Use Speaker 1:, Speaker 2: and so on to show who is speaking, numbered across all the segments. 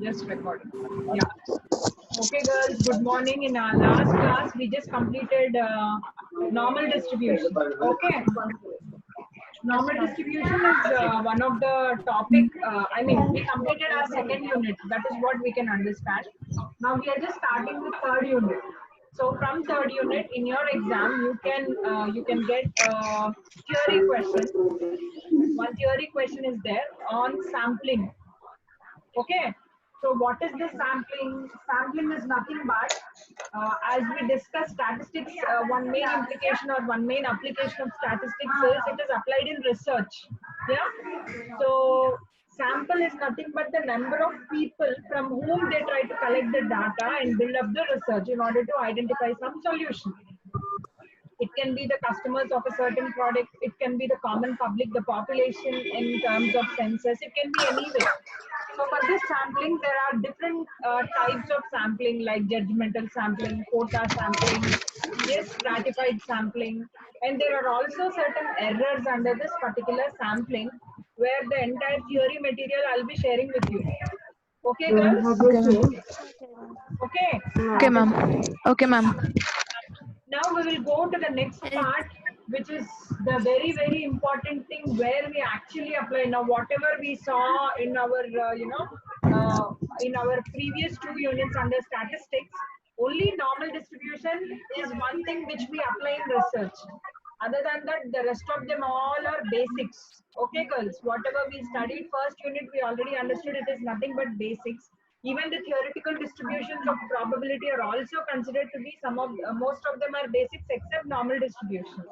Speaker 1: Just recording. Yeah. Okay, girls. Good morning. In our last class, we just completed normal distribution. Okay. Normal distribution is one of the topic. I mean, we completed our second unit. That is what we can understand. Now we are just starting with third unit. So from third unit, in your exam, you can get a theory question. One theory question is there on sampling. Okay, so what is the sampling? Sampling is nothing but, as we discussed statistics, one main implication or one main application of statistics is it is applied in research. Yeah, so sample is nothing but the number of people from whom they try to collect the data and build up the research in order to identify some solution. It can be the customers of a certain product, it can be the common public, the population in terms of census, it can be any way. So for this sampling, there are different types of sampling like judgmental sampling, quota sampling, yes, stratified sampling, and there are also certain errors under this particular sampling where the entire theory material I'll be sharing with you. Okay, girls?
Speaker 2: Okay, ma'am.
Speaker 1: Okay.
Speaker 2: Okay, ma'am. Okay, ma'am.
Speaker 1: Now we will go to the next part, which is the very, very important thing where we actually apply. Now, whatever we saw in our, in our previous two units under statistics, only normal distribution is one thing which we apply in research. Other than that, the rest of them all are basics. Okay, girls, whatever we studied first unit, we already understood it is nothing but basics. Even the theoretical distributions of probability are also considered to be some of most of them are basics except normal distribution.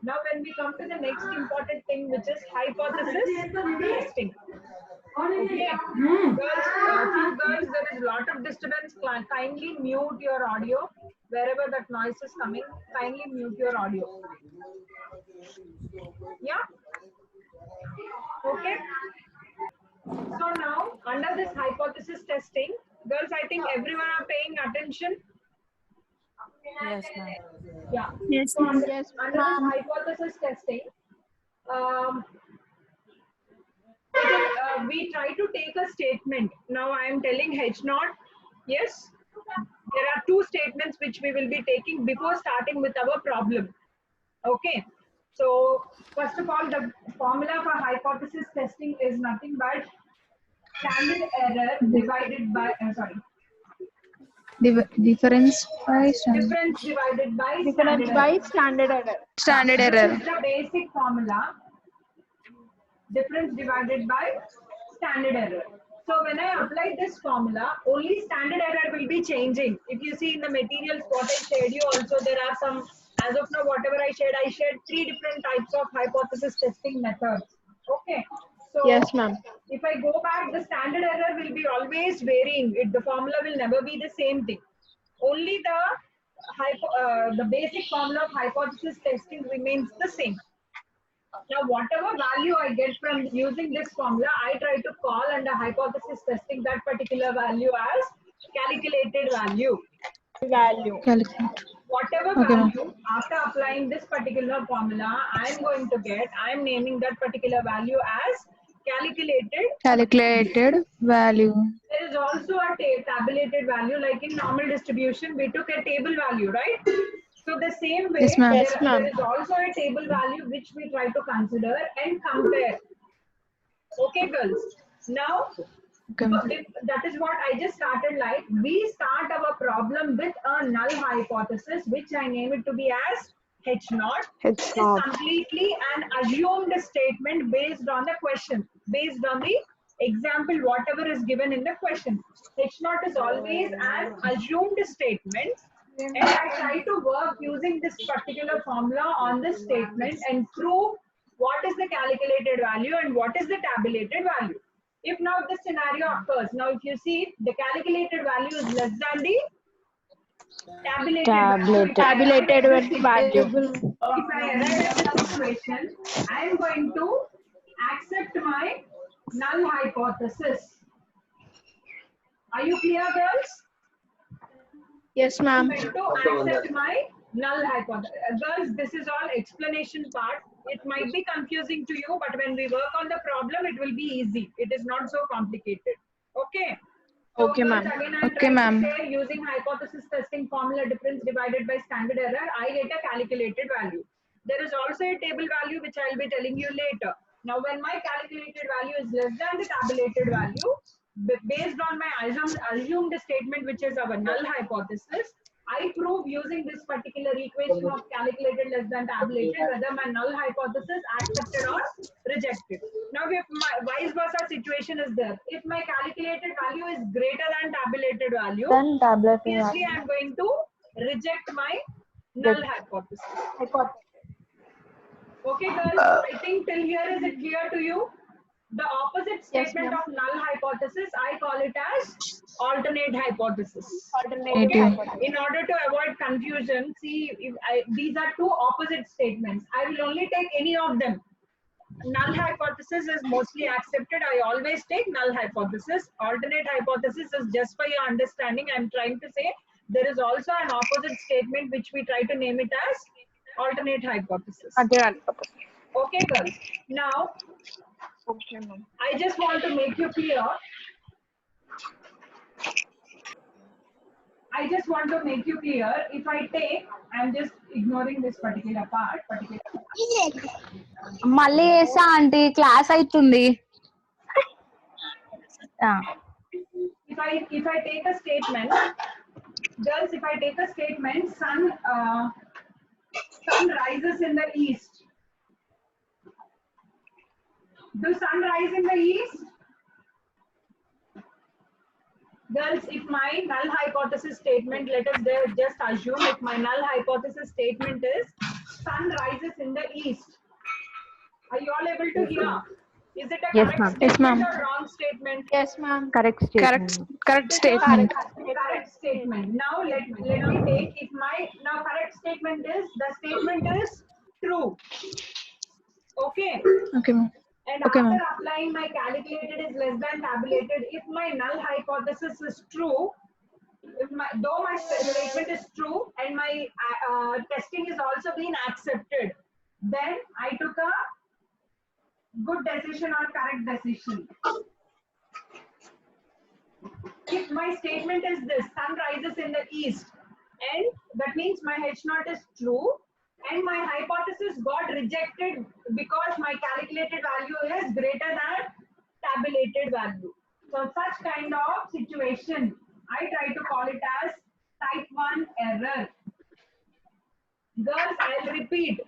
Speaker 1: Now, when we come to the next important thing, which is hypothesis testing. Okay, girls, few girls, there is a lot of disturbance. Kindly mute your audio wherever that noise is coming. Kindly mute your audio. Yeah. Okay. So now, under this hypothesis testing, girls, I think everyone are paying attention.
Speaker 3: Yes, ma'am.
Speaker 1: Yeah.
Speaker 2: Yes,
Speaker 1: So
Speaker 2: ma'am.
Speaker 1: under this hypothesis testing, um, it is, we try to take a statement. Now I am telling H naught. Yes, there are two statements which we will be taking before starting with our problem. Okay. So first of all, the formula for hypothesis testing is nothing but standard error divided by
Speaker 2: Difference by
Speaker 1: difference divided by
Speaker 4: Difference
Speaker 1: standard
Speaker 4: by
Speaker 1: error.
Speaker 4: standard error.
Speaker 2: standard
Speaker 1: This
Speaker 2: error.
Speaker 1: is the basic formula. Difference divided by standard error. So when I apply this formula, only standard error will be changing. If you see in the materials what I shared you also, there are some, as of now, whatever I shared three different types of hypothesis testing methods. Okay. So
Speaker 4: Yes, ma'am.
Speaker 1: if I go back, the standard error will be always varying. The formula will never be the same thing. Only the basic formula of hypothesis testing remains the same. Now, whatever value I get from using this formula, I try to call under hypothesis testing that particular value as calculated value.
Speaker 4: Value.
Speaker 2: Calculate.
Speaker 1: Whatever
Speaker 2: Okay, ma'am.
Speaker 1: value after applying this particular formula, I am going to get, I am naming that particular value as calculated.
Speaker 2: Calculated value.
Speaker 1: There is also a tabulated value, like in normal distribution, we took a table value, right? So the same way,
Speaker 2: Yes, ma'am.
Speaker 4: Yes, ma'am.
Speaker 1: there is also a table value which we try to consider and compare. Okay, girls. Now,
Speaker 2: Okay, ma'am.
Speaker 1: that is what I just started like. We start our problem with a null hypothesis, which I name it to be as H naught.
Speaker 4: H
Speaker 1: It is
Speaker 4: naught.
Speaker 1: completely an assumed statement based on the question, based on the example, whatever is given in the question. H naught is always an assumed statement. And I try to work using this particular formula on this statement and prove what is the calculated value and what is the tabulated value. If now this scenario occurs, now if you see the calculated value is less than the tabulated
Speaker 4: Tabulated value.
Speaker 1: If I arrive at this situation, I am going to accept my null hypothesis. Are you clear, girls?
Speaker 4: Yes,
Speaker 1: I'm
Speaker 4: ma'am.
Speaker 1: going to accept my null hypothesis. Girls, this is all explanation part. It might be confusing to you, but when we work on the problem, it will be easy. It is not so complicated. Okay. So
Speaker 4: Okay, ma'am.
Speaker 1: Again, I'm
Speaker 2: Okay,
Speaker 1: trying
Speaker 2: ma'am.
Speaker 1: to say using hypothesis testing formula difference divided by standard error, I get a calculated value. There is also a table value which I'll be telling you later. Now, when my calculated value is less than the tabulated value, based on my assumed statement, which is our null hypothesis, I prove using this particular equation of calculated less than tabulated whether my null hypothesis accepted or rejected. Now, if my vice versa situation is there, if my calculated value is greater than tabulated value,
Speaker 3: Then tablet
Speaker 1: obviously I am going to reject my null hypothesis. Okay, girls, I think till here is it clear to you? The opposite statement of null hypothesis, I call it as alternate hypothesis.
Speaker 4: Alternative
Speaker 1: Okay.
Speaker 4: hypothesis.
Speaker 1: In order to avoid confusion, see, these are two opposite statements. I will only take any of them. Null hypothesis is mostly accepted. I always take null hypothesis. Alternate hypothesis is just for your understanding. I'm trying to say there is also an opposite statement which we try to name it as alternate hypothesis.
Speaker 4: Alternate hypothesis.
Speaker 1: Okay, girls. Now,
Speaker 4: Okay, ma'am.
Speaker 1: I just want to make you clear. If I take, I'm just ignoring this particular part.
Speaker 3: మళ్ళీ చేసా aunty class అవుతుంది
Speaker 1: If I take a statement, girls, if I take a statement, sun rises in the east. Do sun rise in the east? Girls, if my null hypothesis statement, let us just assume if my null hypothesis statement is sun rises in the east. Are you all able to hear? Is it a
Speaker 3: Yes,
Speaker 1: correct
Speaker 3: ma'am.
Speaker 2: Yes,
Speaker 1: statement
Speaker 2: ma'am.
Speaker 1: or wrong statement?
Speaker 4: Yes, ma'am.
Speaker 3: Correct
Speaker 2: Correct statement.
Speaker 1: Correct statement. Now let me take if my correct statement is the statement is true. Okay.
Speaker 2: Okay, ma'am.
Speaker 1: And
Speaker 2: Okay,
Speaker 1: after
Speaker 2: ma'am.
Speaker 1: applying my calculated is less than tabulated, if my null hypothesis is true, though my statement is true and my testing is also being accepted, then I took a good decision or correct decision. If my statement is this, sun rises in the east, and that means my H naught is true, and my hypothesis got rejected because my calculated value is greater than tabulated value. So such kind of situation, I try to call it as type 1 error. Girls, I'll repeat.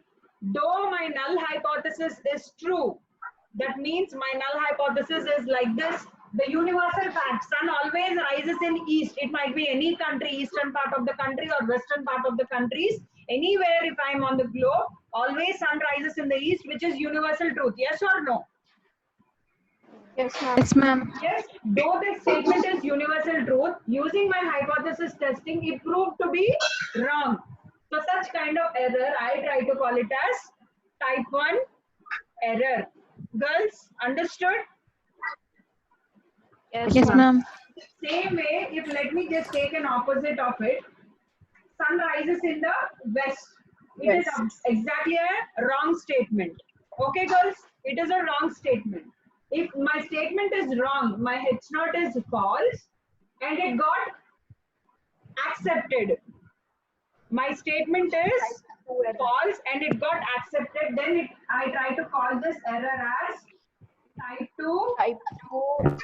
Speaker 1: Though my null hypothesis is true, that means my null hypothesis is like this. The universal fact, sun always rises in east. It might be any country, eastern part of the country or western part of the countries. Anywhere if I'm on the globe, always sun rises in the east, which is universal truth. Yes or no?
Speaker 4: Yes, ma'am.
Speaker 2: Yes, ma'am.
Speaker 1: Yes, though the statement is universal truth, using my hypothesis testing, it proved to be wrong. So such kind of error, I try to call it as type 1 error. Girls, understood?
Speaker 2: Yes, ma'am.
Speaker 1: Same way, if let me just take an opposite of it, sun rises in the west. It is exactly a wrong statement. Okay, girls, it is a wrong statement. If my statement is wrong, my H naught is false, and it got accepted. My statement is false and it got accepted, then I try to call this error as type 2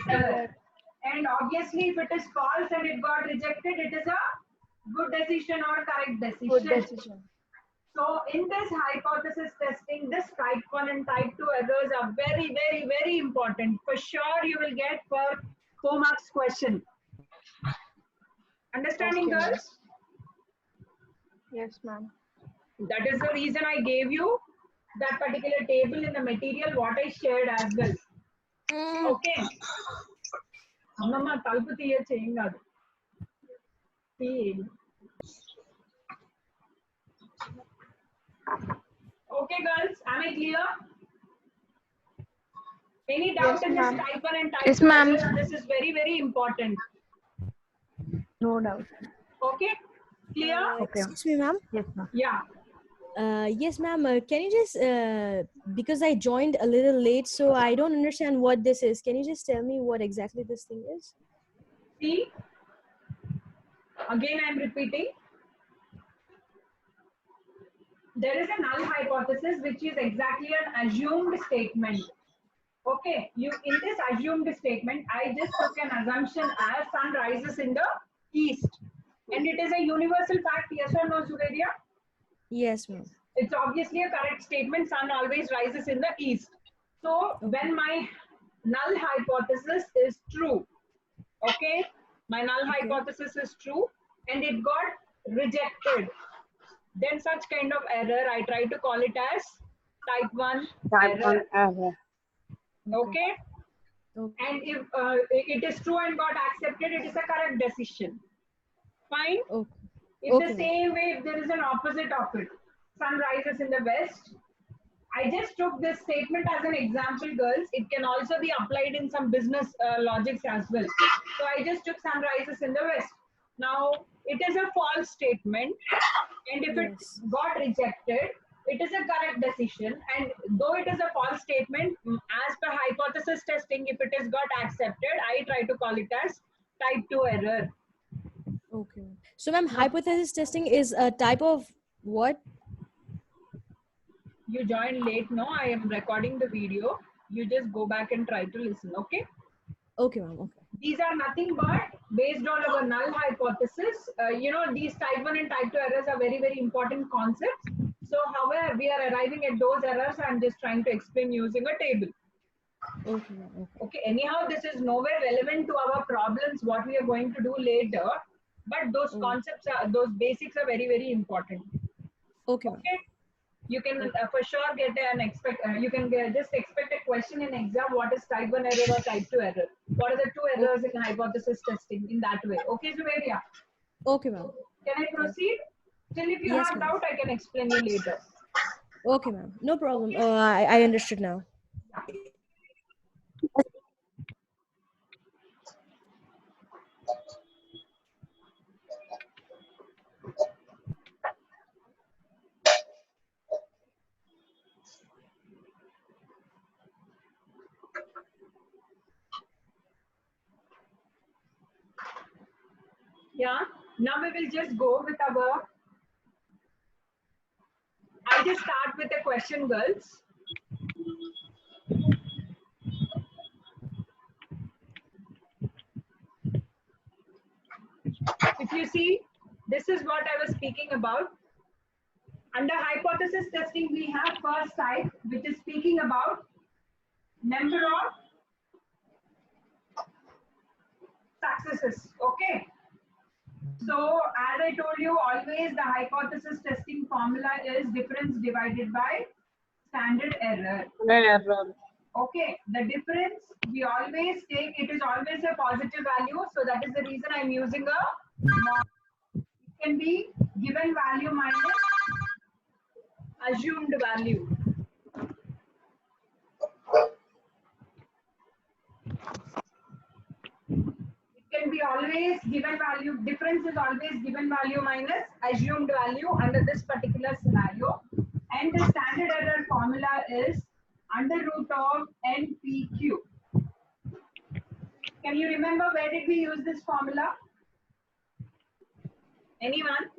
Speaker 1: error. And obviously, if it is false and it got rejected, it is a good decision or correct decision.
Speaker 4: Good decision.
Speaker 1: So in this hypothesis testing, this type 1 and type 2 errors are very, very, very important. For sure, you will get for 4 marks question. Understanding,
Speaker 4: Okay,
Speaker 1: girls?
Speaker 4: Yes, ma'am.
Speaker 1: That is the reason I gave you that particular table in the material what I shared as well. Okay. అమ్మమ్మ తలుపు తీయచ్చు ఏం కాదు Okay, girls, am I clear? Any doubt in this type 1 and type 2?
Speaker 2: Yes, ma'am.
Speaker 1: This is very, very important.
Speaker 3: No doubt
Speaker 1: Okay, clear?
Speaker 3: Okay
Speaker 4: Excuse me, ma'am.
Speaker 3: Yes ma'am
Speaker 1: Yeah.
Speaker 5: Yes, ma'am. Can you just, because I joined a little late, so I don't understand what this is. Can you just tell me what exactly this thing is?
Speaker 1: See, again I'm repeating. There is a null hypothesis, which is exactly an assumed statement. Okay, you in this assumed statement, I just took an assumption as sun rises in the east, and it is a universal fact. Yes or no, Surya?
Speaker 5: Yes, ma'am.
Speaker 1: It's obviously a correct statement. Sun always rises in the east. So when my null hypothesis is true, okay, my null hypothesis is true, and it got rejected, then such kind of error I try to call it as type 1 error. Okay. And if it is true and got accepted, it is a correct decision. Fine. In the same way, if there is an opposite of it, sun rises in the west. I just took this statement as an example, girls. It can also be applied in some business logics as well. So I just took sun rises in the west. Now, it is a false statement, and if it got rejected, it is a correct decision. And though it is a false statement, as per hypothesis testing, if it is got accepted, I try to call it as type 2 error.
Speaker 5: Okay. So, ma'am, hypothesis testing is a type of what?
Speaker 1: You joined late, no? I am recording the video. You just go back and try to listen, okay?
Speaker 5: Okay, ma'am. Okay.
Speaker 1: These are nothing but based on our null hypothesis. You know, these type 1 and type 2 errors are very, very important concepts. So, however, we are arriving at those errors, I'm just trying to explain using a table.
Speaker 5: Okay.
Speaker 1: Okay. Anyhow, this is nowhere relevant to our problems, what we are going to do later. But those concepts, those basics are very, very important.
Speaker 5: Okay.
Speaker 1: You can for sure get an you can just expect a question in exam. What is type 1 error or type 2 error? What are the two errors in hypothesis testing in that way? Okay, Zuveria?
Speaker 5: Okay, ma'am.
Speaker 1: Can I proceed? Till if you have doubt, I can explain you later.
Speaker 5: Okay, ma'am. No problem. I understood now.
Speaker 1: Yeah. Now we will just go with our. I just start with a question, girls. If you see, this is what I was speaking about. Under hypothesis testing, we have first type, which is speaking about number of successes. Okay. So as I told you, always the hypothesis testing formula is difference divided by standard error. Okay, the difference we always take, it is always a positive value. So that is the reason I'm using a mod. It can be given value minus assumed value. It can be always given value, difference is always given value minus assumed value under this particular scenario. And the standard error formula is under root of NPQ. Can you remember where did we use this formula? Anyone?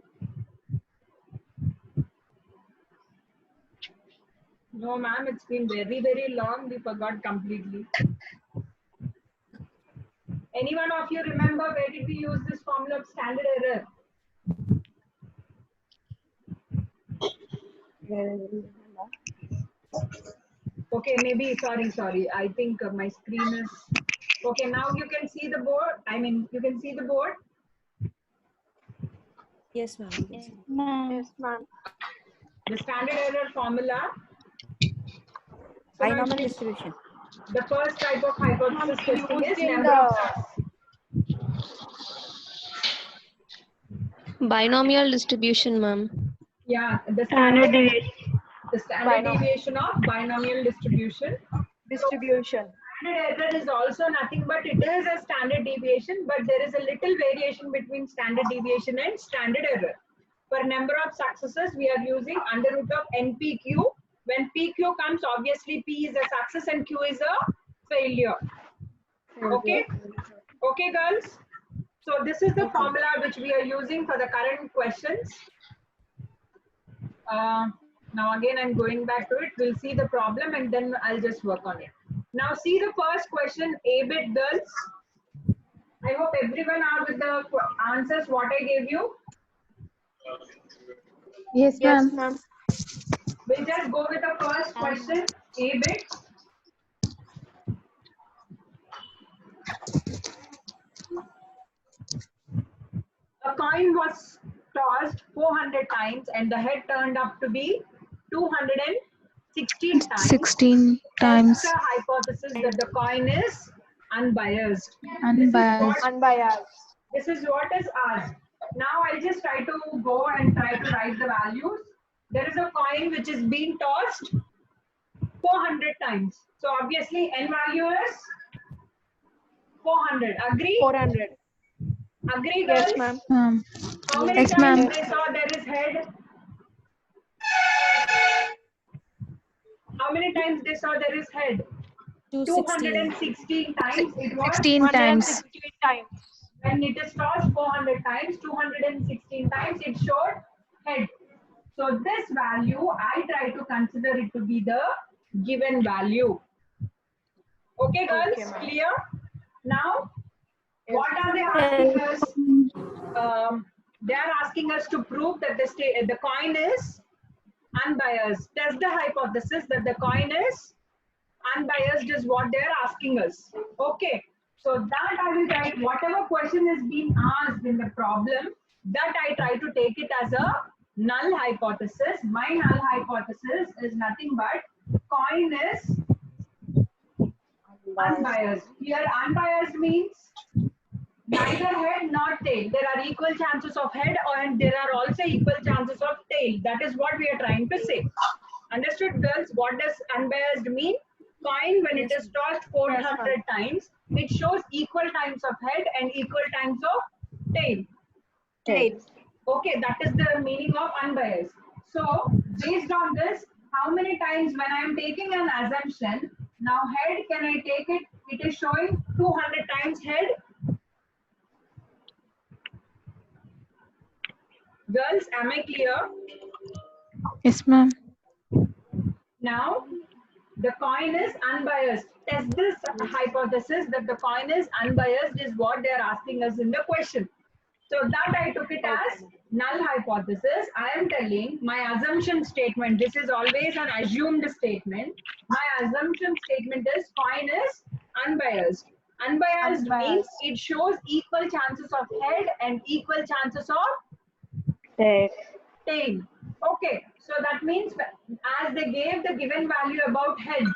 Speaker 1: No, ma'am, it's been very, very long. We forgot completely. Any one of you remember where did we use this formula of standard error? Okay, maybe, sorry. I think my screen is, okay, now you can see the board. I mean, you can see the board.
Speaker 5: Yes, ma'am.
Speaker 4: Yes, ma'am.
Speaker 1: The standard error formula.
Speaker 6: Binomial distribution.
Speaker 1: The first type of hypothesis testing is number of
Speaker 7: Binomial distribution, ma'am.
Speaker 1: Yeah, the standard deviation of binomial distribution. Standard error is also nothing but it is a standard deviation, but there is a little variation between standard deviation and standard error. per number of successes, we are using under root of NPQ. When PQ comes, obviously P is a success and Q is a failure. Okay? Okay, girls? So this is the formula which we are using for the current questions. Now again, I'm going back to it. We'll see the problem and then I'll just work on it. Now see the first question, A-bit girls. I hope everyone are with the answers what I gave you.
Speaker 2: Yes,
Speaker 4: Yes,
Speaker 2: ma'am.
Speaker 4: ma'am.
Speaker 1: We'll just go with the first question, A-bit. A coin was tossed 400 times and the head turned up to be 216 times.
Speaker 2: 16
Speaker 1: Test
Speaker 2: times
Speaker 1: the hypothesis that the coin is unbiased.
Speaker 2: unbiased.
Speaker 4: Unbiased.
Speaker 1: This is what is asked. Now I'll just try to go and try to write the values. There is a coin which is being tossed 400 times. So obviously n value is 400. Agree?
Speaker 4: 400.
Speaker 1: Agree, girls?
Speaker 4: Yes, ma'am.
Speaker 1: How many
Speaker 2: Yes,
Speaker 1: times
Speaker 2: ma'am.
Speaker 1: they saw there is head? How many times they saw there is head?
Speaker 5: 216.
Speaker 1: 216 times. It was
Speaker 2: 16 times.
Speaker 4: 116 times.
Speaker 1: when it is tossed 400 times, 216 times, it showed head. So this value, I try to consider it to be the given value. Okay, girls,
Speaker 4: Okay, ma'am.
Speaker 1: clear? Now, what are they asking us? They are asking us to prove that the coin is unbiased. Test the hypothesis that the coin is unbiased is what they are asking us. Okay. So that I will write whatever question is being asked in the problem, that I try to take it as a null hypothesis. My null hypothesis is nothing but coin is unbiased. Here unbiased means neither head nor tail. There are equal chances of head and there are also equal chances of tail. That is what we are trying to say. Understood, girls? What does unbiased mean? Coin, when it is tossed 400 times, it shows equal times of head and equal times of tail.
Speaker 4: Tail.
Speaker 1: Okay, that is the meaning of unbiased. So, based on this, how many times when I am taking an assumption, now head, can I take it? It is showing 200 times head. Girls, am I clear?
Speaker 2: Yes, ma'am.
Speaker 1: Now, the coin is unbiased. Test this hypothesis that the coin is unbiased is what they are asking us in the question. So that I took it as null hypothesis. I am telling my assumption statement. This is always an assumed statement. My assumption statement is coin is unbiased. Unbiased means it shows equal chances of head and equal chances of
Speaker 4: Tail.
Speaker 1: tail. Okay, so that means as they gave the given value about heads,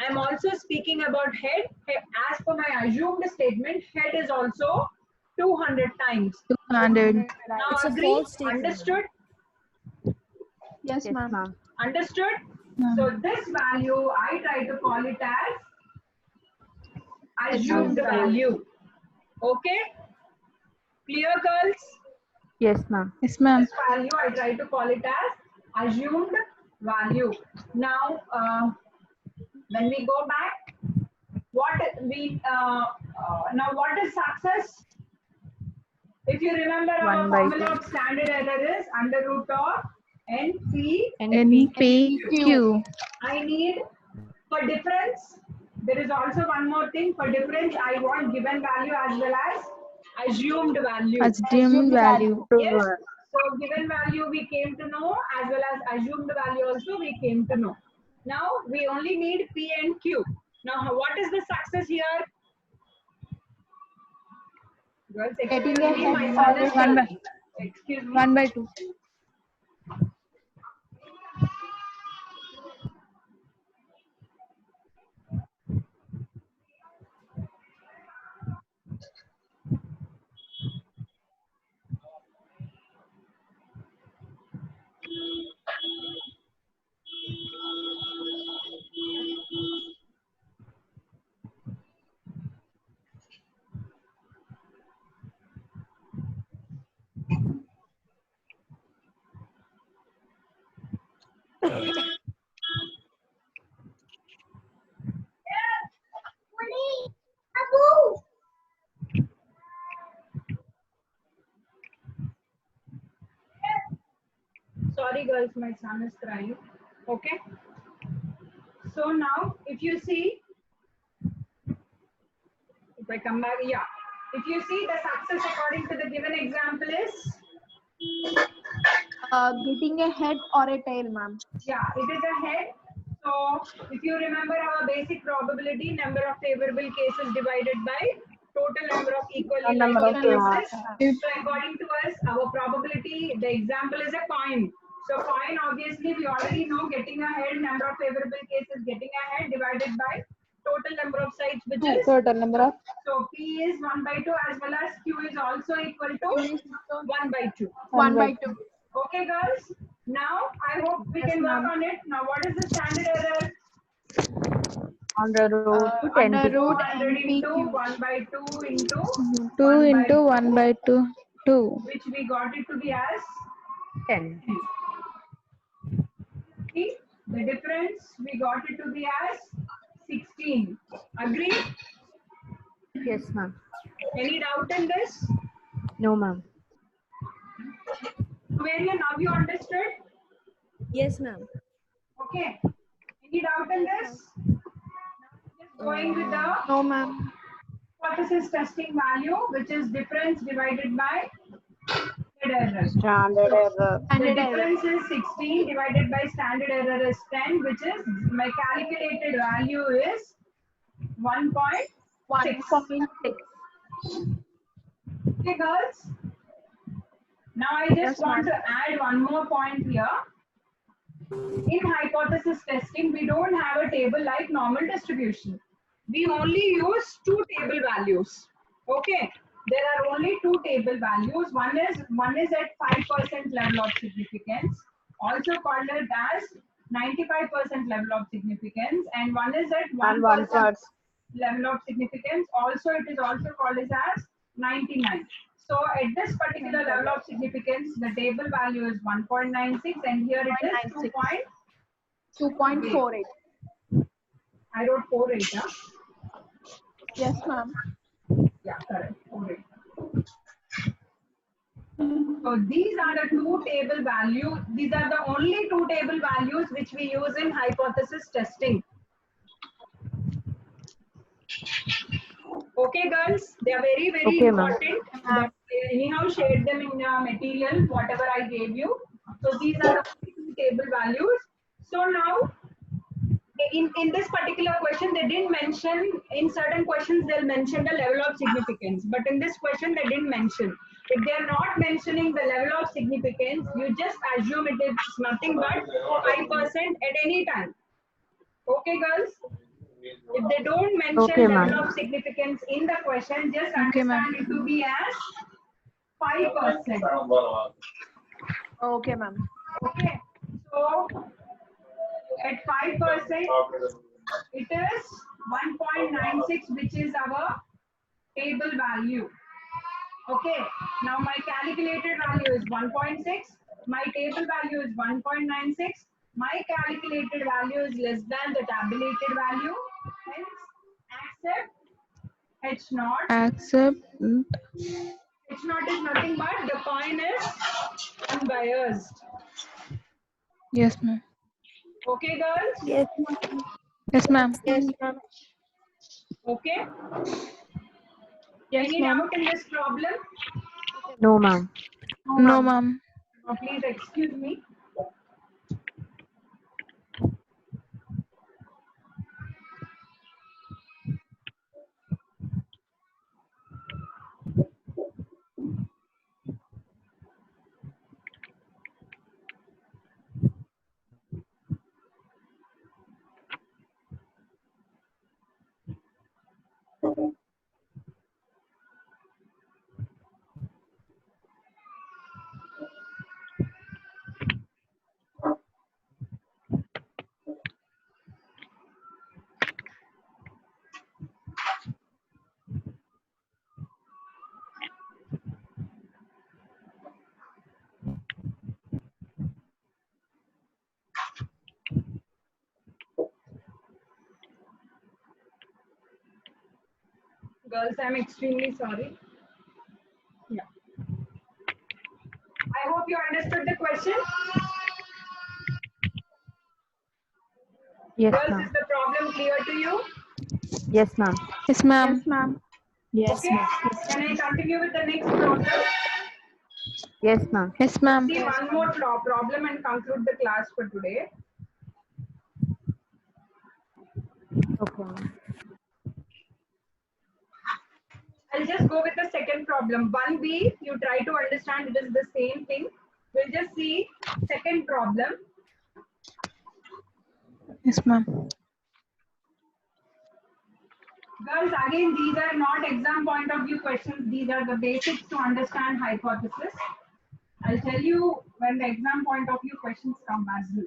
Speaker 1: I am also speaking about head. As per my assumed statement, head is also 200 times.
Speaker 2: 200.
Speaker 1: Now
Speaker 5: It's a
Speaker 1: agree?
Speaker 5: false statement.
Speaker 1: Understood?
Speaker 2: Yes, ma'am.
Speaker 1: Understood? So this value, I try to call it as assumed value. Okay? Clear, girls?
Speaker 2: Yes, ma'am. Yes, ma'am.
Speaker 1: This value, I try to call it as assumed value. Now, when we go back, what is success? If you remember, our
Speaker 2: 1 by
Speaker 1: formula of standard error is under root of NP.
Speaker 2: NPQ.
Speaker 1: I need for difference. There is also one more thing. For difference, I want given value as well as assumed value.
Speaker 2: Assumed value.
Speaker 1: Yes. So given value we came to know as well as assumed value also we came to know. Now we only need P and Q. Now what is the success here? Girls, excuse me, my son is
Speaker 2: 1 by,
Speaker 1: excuse me.
Speaker 2: 1 by 2.
Speaker 1: Sorry, girls, my son is crying. Okay. So now, if you see, if I come back, yeah. If you see the success according to the given example is,
Speaker 2: Getting a head or a tail, ma'am.
Speaker 1: yeah, it is a head. So if you remember our basic probability, number of favorable cases divided by total number of equally likely cases. So according to us, our probability, the example is a coin. So coin, obviously, we already know getting a head, number of favorable cases getting a head divided by total number of sides, which is
Speaker 2: Total number of
Speaker 1: so P is 1 by 2 as well as Q is also equal to 1 by 2.
Speaker 2: 1 by 2.
Speaker 1: Okay, girls. Now I hope we can work on it. Now, what is the standard error?
Speaker 4: Under root to 10
Speaker 2: Under root
Speaker 1: 200 into
Speaker 2: NPQ.
Speaker 1: 1 by 2 into
Speaker 2: 2 into 1 by 2. 2.
Speaker 1: which we got it to be as
Speaker 4: 10.
Speaker 1: 10. See, the difference we got it to be as 16. Agree?
Speaker 4: Yes, ma'am.
Speaker 1: Any doubt in this?
Speaker 4: No, ma'am.
Speaker 1: Varian, now you understood?
Speaker 5: Yes, ma'am.
Speaker 1: Okay. Any doubt in this? Just going with the
Speaker 2: No, ma'am.
Speaker 1: hypothesis testing value, which is difference divided by standard error.
Speaker 4: Standard error.
Speaker 1: The
Speaker 2: Standard error.
Speaker 1: difference is 16 divided by standard error is 10, which is my calculated value is 1.6.
Speaker 2: 1.6.
Speaker 1: Okay, girls. Now I just want to add one more point here. In hypothesis testing, we don't have a table like normal distribution. We only use two table values. Okay. There are only two table values. One is at 5% level of significance, also called it as 95% level of significance, and one is at 1% level of significance. Also, it is also called as 99. So at this particular level of significance, the table value is 1.96, and here it is
Speaker 2: 2.48.
Speaker 1: I wrote 48. Huh?
Speaker 2: Yes, ma'am.
Speaker 1: Yeah, correct. 48. So these are the two table values. These are the only two table values which we use in hypothesis testing. Okay, girls, they are very, very
Speaker 4: Okay, ma'am.
Speaker 1: important. But anyhow, share them in material, whatever I gave you. So these are the two table values. So now, in this particular question, they didn't mention, in certain questions, they'll mention the level of significance. But in this question, they didn't mention. If they are not mentioning the level of significance, you just assume it is nothing but 5% at any time. Okay, girls? If they don't mention level of significance in the question, just understand it to be as 5%.
Speaker 2: Okay, ma'am.
Speaker 1: Okay. So at 5%, it is 1.96, which is our table value. Okay. Now my calculated value is 1.6. My table value is 1.96. My calculated value is less than the tabulated value. Hence, accept H naught.
Speaker 2: Accept.
Speaker 1: H naught is nothing but the coin is unbiased.
Speaker 2: Yes, ma'am.
Speaker 1: Okay, girls?
Speaker 2: Yes, ma'am. Yes, ma'am.
Speaker 5: Yes, ma'am.
Speaker 1: Okay.
Speaker 2: Yes,
Speaker 1: Any
Speaker 2: ma'am.
Speaker 1: doubt in this problem?
Speaker 4: No, ma'am.
Speaker 2: No, ma'am.
Speaker 1: Please excuse me. Girls, I'm extremely sorry. Yeah. I hope you understood the question.
Speaker 4: Yes,
Speaker 1: Girls,
Speaker 4: ma'am.
Speaker 1: is the problem clear to you?
Speaker 4: Yes, ma'am.
Speaker 2: Yes, ma'am.
Speaker 1: Okay. Can I continue with the next problem?
Speaker 4: Yes, ma'am.
Speaker 2: Yes, ma'am.
Speaker 1: See one more problem and conclude the class for today.
Speaker 4: Okay, ma'am.
Speaker 1: I'll just go with the second problem. 1B, you try to understand it is the same thing. We'll just see second problem.
Speaker 2: Yes, ma'am.
Speaker 1: Girls, again, these are not exam point of view questions. These are the basics to understand hypothesis. I'll tell you when the exam point of view questions come as well.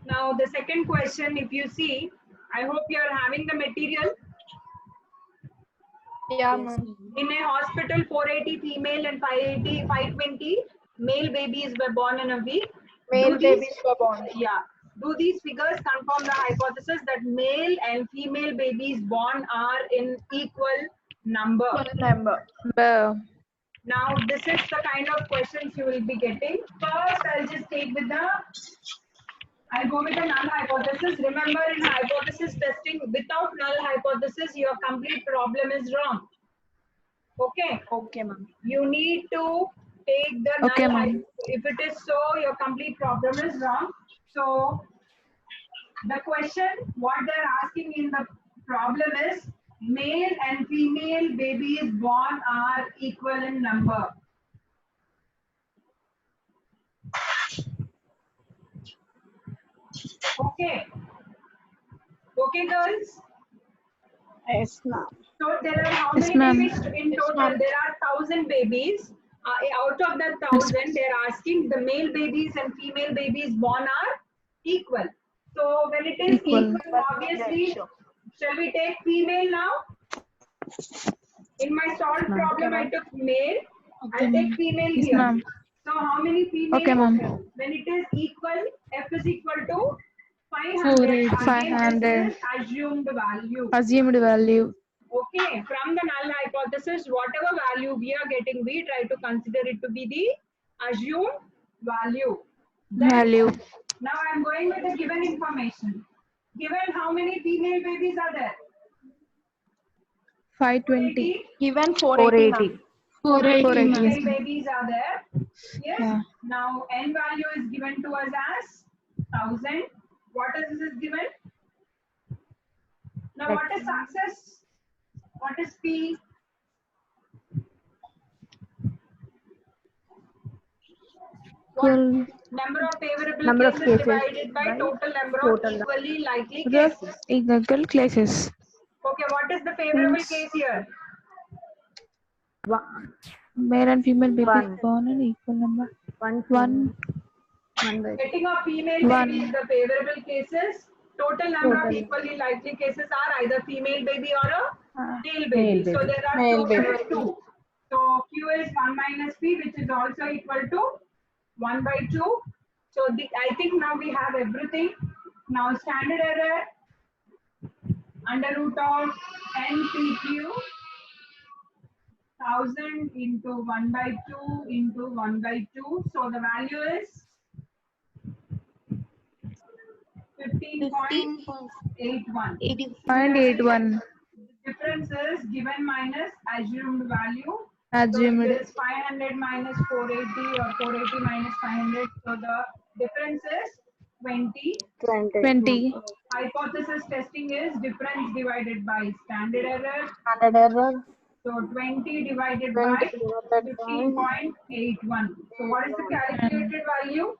Speaker 1: Now, the second question, if you see, I hope you are having the material.
Speaker 2: Yeah,
Speaker 5: Yes,
Speaker 2: ma'am.
Speaker 5: ma'am.
Speaker 1: In a hospital, 480 female and 520 male babies were born in a week.
Speaker 2: Male babies were born.
Speaker 1: Yeah. Do these figures confirm the hypothesis that male and female babies born are in equal number?
Speaker 2: Number.
Speaker 1: Now, this is the kind of questions you will be getting. First, I'll just take with the, I'll go with the null hypothesis. Remember, in hypothesis testing, without null hypothesis, your complete problem is wrong. Okay.
Speaker 2: Okay, ma'am.
Speaker 1: You need to take the
Speaker 2: Okay,
Speaker 1: null
Speaker 2: ma'am.
Speaker 1: if it is so, your complete problem is wrong. So the question what they're asking in the problem is male and female babies born are equal in number. Okay. Okay, girls.
Speaker 2: Yes, ma'am.
Speaker 1: So there are how
Speaker 2: Yes,
Speaker 1: many
Speaker 2: ma'am.
Speaker 1: babies in
Speaker 2: Yes,
Speaker 1: total?
Speaker 2: ma'am.
Speaker 1: There are 1,000 babies. Out of that 1,000, they're asking the male babies and female babies born are equal. So when it is
Speaker 2: Equal.
Speaker 1: equal, obviously, shall we take female now? In my solved problem, I took male. I'll take female
Speaker 2: Yes,
Speaker 1: here.
Speaker 2: ma'am.
Speaker 1: So how many female?
Speaker 2: Okay, ma'am.
Speaker 1: When it is equal, F is equal to 500. Again,
Speaker 2: 500.
Speaker 1: this is assumed value.
Speaker 2: Assumed value.
Speaker 1: Okay, from the null hypothesis, whatever value we are getting, we try to consider it to be the assumed value. Then,
Speaker 2: Value.
Speaker 1: now I'm going with the given information. Given how many female babies are there?
Speaker 2: 520.
Speaker 1: 480.
Speaker 2: Given
Speaker 4: 480.
Speaker 2: 480.
Speaker 1: Female babies are there. Yes.
Speaker 2: Yeah.
Speaker 1: Now n value is given to us as 1,000. What is this given? Now what is success? What is P? What number of favorable
Speaker 4: Number of
Speaker 1: cases
Speaker 4: cases
Speaker 1: divided by
Speaker 4: by
Speaker 1: total number
Speaker 4: total
Speaker 1: of equally likely
Speaker 2: The
Speaker 1: cases?
Speaker 2: equal classes.
Speaker 1: Okay, what is the favorable
Speaker 2: Means-
Speaker 1: case here?
Speaker 2: Male and female babies
Speaker 4: One.
Speaker 2: born in equal number.
Speaker 4: One.
Speaker 2: One.
Speaker 4: By
Speaker 1: Getting of female
Speaker 2: One.
Speaker 1: babies, the favorable cases. Total number of equally likely cases are either female baby or a male baby. So there are
Speaker 2: Male
Speaker 1: total
Speaker 2: baby.
Speaker 1: 2. So Q is 1 minus P, which is also equal to 1 by 2. So I think now we have everything. Now standard error under root of NPQ 1000 into 1 by 2 into 1 by 2. So the value is 15.81.
Speaker 2: 0.81.
Speaker 1: Difference is given minus assumed value.
Speaker 2: Assumed.
Speaker 1: So it is 500 minus 480 or 480 minus 500. So the difference is 20.
Speaker 2: 20.
Speaker 1: Hypothesis testing is difference divided by standard error. So 20 divided by 15.81. So what is the calculated value?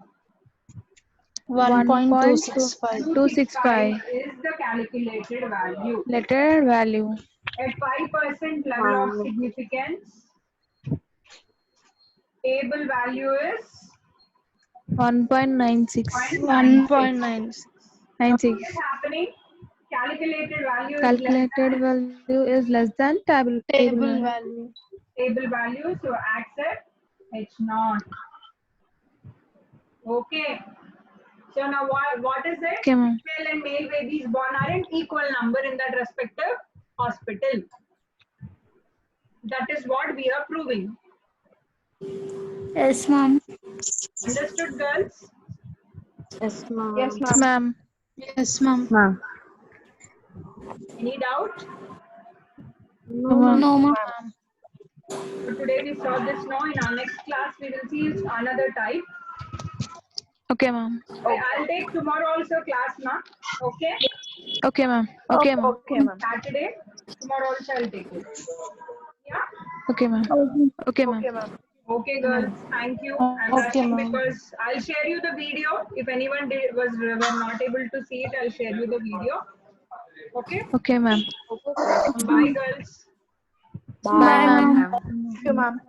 Speaker 2: 1.265.
Speaker 1: 265 is the calculated value.
Speaker 2: Letter value.
Speaker 1: At 5% level of significance, table value is
Speaker 2: 1.96.
Speaker 1: 1.96. What
Speaker 2: 96.
Speaker 1: is happening? Calculated value
Speaker 2: Calculated value is less than table value.
Speaker 1: table value. So accept H0. Okay. So now what is it?
Speaker 2: Okay, ma'am.
Speaker 1: Female and male babies born are in equal number in that respective hospital. That is what we are proving.
Speaker 3: Yes, ma'am.
Speaker 1: Understood, girls?
Speaker 4: Yes, ma'am.
Speaker 2: Yes, ma'am.
Speaker 3: Yes, ma'am.
Speaker 4: Ma'am.
Speaker 1: Any doubt?
Speaker 2: No, ma'am.
Speaker 3: No, ma'am.
Speaker 1: So today we saw this now. In our next class, we will see another type.
Speaker 2: Okay, ma'am.
Speaker 1: I'll take tomorrow also class, na? Okay?
Speaker 2: Okay, ma'am. Okay, ma'am.
Speaker 1: Okay, ma'am. Saturday, tomorrow also I'll take it. Yeah?
Speaker 2: Okay, ma'am. Okay, ma'am.
Speaker 1: Okay, girls. Thank you. I'm rushing because I'll share you the video. If anyone were not able to see it, I'll share you the video. Okay?
Speaker 2: Okay, ma'am.
Speaker 1: Bye, girls.
Speaker 2: Bye, ma'am.
Speaker 4: Ma'am.
Speaker 2: Thank you, ma'am.